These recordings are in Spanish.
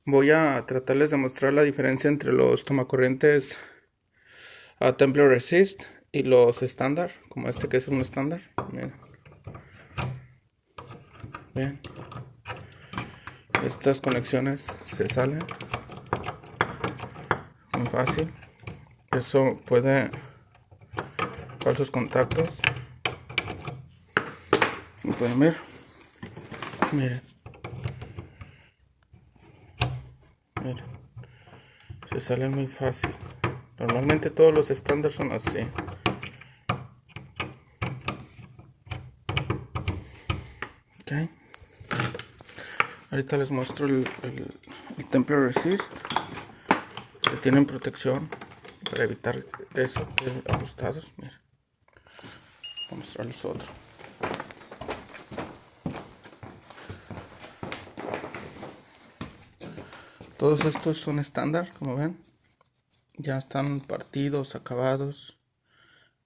Voy a tratarles de mostrar la diferencia entre los tomacorrientes Templar Resist y los estándar, como este que es un estándar. Miren. Bien. Estas conexiones se salen muy fácil. Eso puede falsos contactos. Como pueden ver. Miren. Miren. Se salen muy fácil. Normalmente todos los estándar son así. Okay. Ahorita les muestro el Templar Resist, que tienen protección para evitar eso, ajustados. Miren, voy a mostrarles otro. Todos estos son estándar, como ven. Ya están partidos, acabados.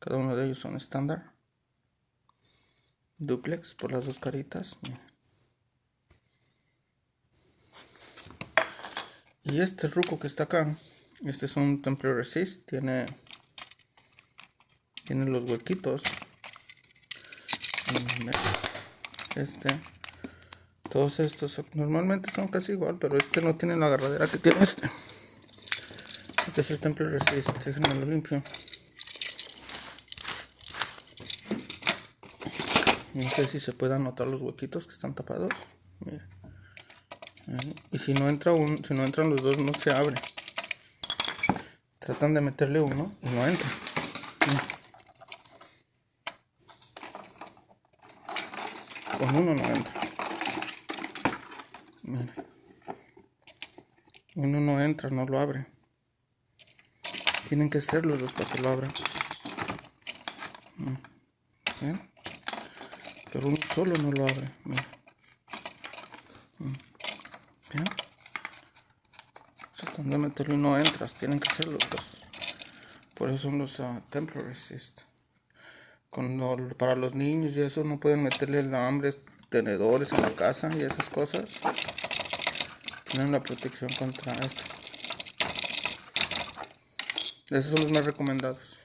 Cada uno de ellos son estándar. Duplex por las dos caritas. Miren. Y este ruco que está acá, este es un Templar Resist, tiene los huequitos. Todos estos normalmente son casi igual, pero este no tiene la agarradera que tiene este. Este es el Templar Resist, déjenme lo limpio. No sé si se puedan notar los huequitos que están tapados. Miren. Y si no entran los dos, no se abre. Tratan de meterle uno y no entra. Con uno no entra. Miren. Uno no entra, no lo abre. Tienen que ser los dos para que lo abran. ¿Ven? Pero uno solo no lo abre. Miren. ¿Ven? Tratan de meterlo y no entras. Tienen que ser los dos. Por eso son los Templar Resist. Para los niños y eso no pueden meterle alambres, tenedores en la casa y esas cosas. Tienen la protección contra esto. Esos son los más recomendados.